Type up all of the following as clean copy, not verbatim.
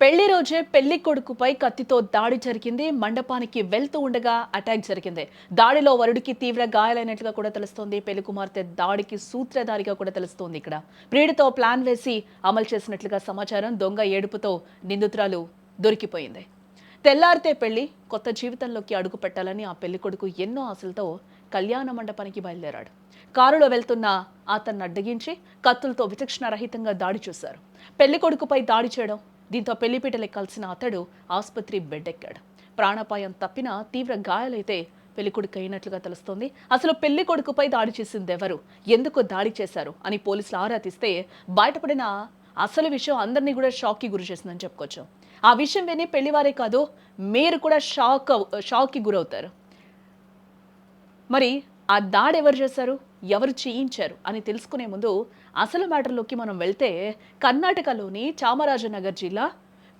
పెళ్లి రోజే పెళ్లి కొడుకుపై కత్తితో దాడి జరిగింది. మండపానికి వెళ్తూ ఉండగా అటాక్ జరిగింది. దాడిలో వరుడికి తీవ్ర గాయాలైనట్లుగా కూడా తెలుస్తోంది. పెళ్లి కుమార్తె దాడికి సూత్రధారిగా కూడా తెలుస్తోంది. ఇక్కడ ప్రియుడితో ప్లాన్ వేసి అమలు చేసినట్లుగా సమాచారం. దొంగ ఏడుపుతో నిందితురాలు దొరికిపోయింది. తెల్లారితే పెళ్లి, కొత్త జీవితంలోకి అడుగు పెట్టాలని ఆ పెళ్లి కొడుకు ఎన్నో ఆశలతో కళ్యాణ మండపానికి బయలుదేరాడు. కారులో వెళ్తున్న అతన్ని అడ్డగించి కత్తులతో విచక్షణారహితంగా దాడి చేశారు. పెళ్లి కొడుకుపై దాడి చేయడం, దీంతో పెళ్లిపీటలు ఎక్కాల్సిన అతడు ఆసుపత్రి బెడ్ ఎక్కాడు. ప్రాణాపాయం తప్పిన తీవ్ర గాయాలైతే పెళ్లికొడుకు అయినట్లుగా తెలుస్తోంది. అసలు పెళ్లి కొడుకుపై దాడి చేసింది ఎవరు, ఎందుకు దాడి చేశారు అని పోలీసులు ఆరా తీస్తే బయటపడిన అసలు విషయం అందరినీ కూడా షాక్కి గురి చేసిందని చెప్పుకోవచ్చు. ఆ విషయం విని పెళ్లివారే కాదు, మీరు కూడా షాక్కి గురవుతారు. మరి ఆ దాడి ఎవరు చేశారు, ఎవరు చేయించారు అని తెలుసుకునే ముందు అసలు మ్యాటర్లోకి మనం వెళ్తే, కర్ణాటకలోని చామరాజనగర్ జిల్లా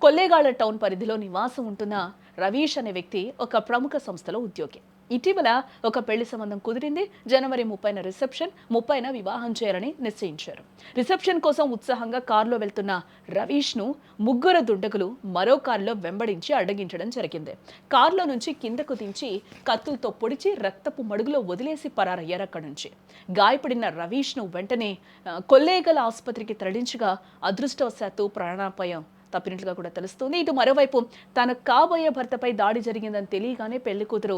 కొల్లేగాళ్ల టౌన్ పరిధిలో నివాసం ఉంటున్న రవీష్ అనే వ్యక్తి ఒక ప్రముఖ సంస్థలో ఉద్యోగి. ఇటీవల ఒక పెళ్లి సంబంధం కుదిరింది. జనవరి 30న రిసెప్షన్, 30న వివాహం చేయాలని నిశ్చయించారు. రిసెప్షన్ కోసం ఉత్సాహంగా కారులో వెళ్తున్న రవీష్ను ముగ్గురు దుండగులు మరో కారులో వెంబడించి అడ్డగించడం జరిగింది. కారులో నుంచి కిందకు దించి కత్తులతో పొడిచి రక్తపు మడుగులో వదిలేసి పరారయ్యారు అక్కడి నుంచి. గాయపడిన రవీష్ను వెంటనే కొల్లేగల ఆసుపత్రికి తరలించగా అదృష్టవశాత్తు ప్రాణాపాయం తప్పినట్లుగా కూడా తెలుస్తుంది. ఇటు మరోవైపు తన కాబోయే భర్తపై దాడి జరిగిందని తెలియగానే పెళ్లి కూతురు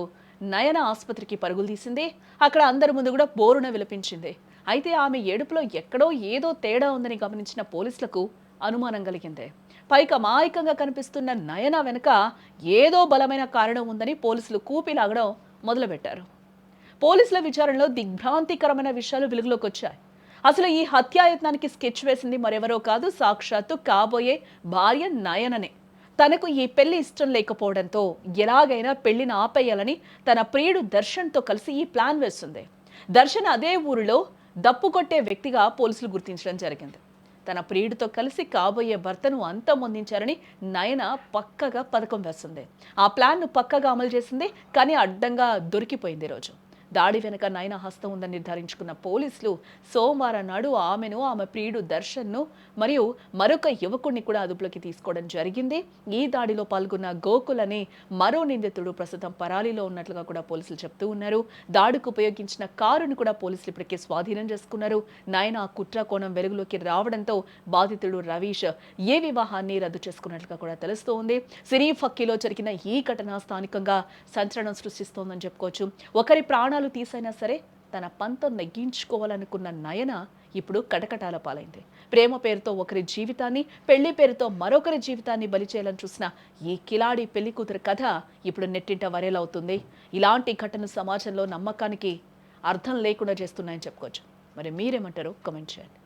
నయన ఆసుపత్రికి పరుగులు తీసింది. అక్కడ అందరి ముందు కూడా బోరున విలపించింది. అయితే ఆమె ఏడుపులో ఎక్కడో ఏదో తేడా ఉందని గమనించిన పోలీసులకు అనుమానం కలిగింది. పైకి అమాయకంగా కనిపిస్తున్న నయన వెనుక ఏదో బలమైన కారణం ఉందని పోలీసులు కూపిలాగడం మొదలుపెట్టారు. పోలీసుల విచారణలో దిగ్భ్రాంతికరమైన విషయాలు వెలుగులోకి వచ్చాయి. అసలు ఈ హత్యాయత్నానికి స్కెచ్ వేసింది మరెవరో కాదు, సాక్షాత్తు కాబోయే భార్య నయననే. తనకు ఈ పెళ్లి ఇష్టం లేకపోవడంతో ఎలాగైనా పెళ్లిని ఆపేయాలని తన ప్రియుడు దర్శన్తో కలిసి ఈ ప్లాన్ వేస్తుంది. దర్శన్ అదే ఊరిలో దప్పు కొట్టే వ్యక్తిగా పోలీసులు గుర్తించడం జరిగింది. తన ప్రియుడితో కలిసి కాబోయే భర్తను అంతమొందించారని నయన పక్కగా పథకం వేస్తుంది. ఆ ప్లాన్ను పక్కగా అమలు చేసింది, కానీ అడ్డంగా దొరికిపోయింది. రోజు దాడి వెనుక నయన హస్తం ఉందని నిర్ధారించుకున్న పోలీసులు సోమవారం నాడు ఆమెను, ఆమె ప్రియుడు దర్శన్ను మరియు మరొక యువకుడిని కూడా అదుపులోకి తీసుకోవడం జరిగింది. ఈ దాడిలో పాల్గొన్న గోకుల్ అనే మరో నిందితుడు ప్రస్తుతం పరారీలో ఉన్నట్లుగా కూడా పోలీసులు చెప్తూ ఉన్నారు. దాడికి ఉపయోగించిన కారును కూడా పోలీసులు ఇప్పటికే స్వాధీనం చేసుకున్నారు. నయన ఆ కుట్ర కోణం వెలుగులోకి రావడంతో బాధితుడు రవీష్ ఏ వివాహాన్ని రద్దు చేసుకున్నట్లుగా కూడా తెలుస్తోంది. సినీ ఫక్కీలో జరిగిన ఈ ఘటన స్థానికంగా సంచలనం సృష్టిస్తోందని చెప్పుకోవచ్చు. ఒకరి ప్రాణాలు తీసైనా సరే తన పంతం నెగ్గించుకోవాలనుకున్న నయన ఇప్పుడు కటకటాల పాలైంది. ప్రేమ పేరుతో ఒకరి జీవితాన్ని, పెళ్లి పేరుతో మరొకరి జీవితాన్ని బలి చేయాలని చూసిన ఈ కిలాడి పెళ్లి కూతురు కథ ఇప్పుడు నెట్టింట వైరల్. ఇలాంటి ఘటనలు సమాజంలో నమ్మకానికి అర్థం లేకుండా చేస్తున్నాయని చెప్పుకోవచ్చు. మరి మీరేమంటారో కామెంట్ చేయండి.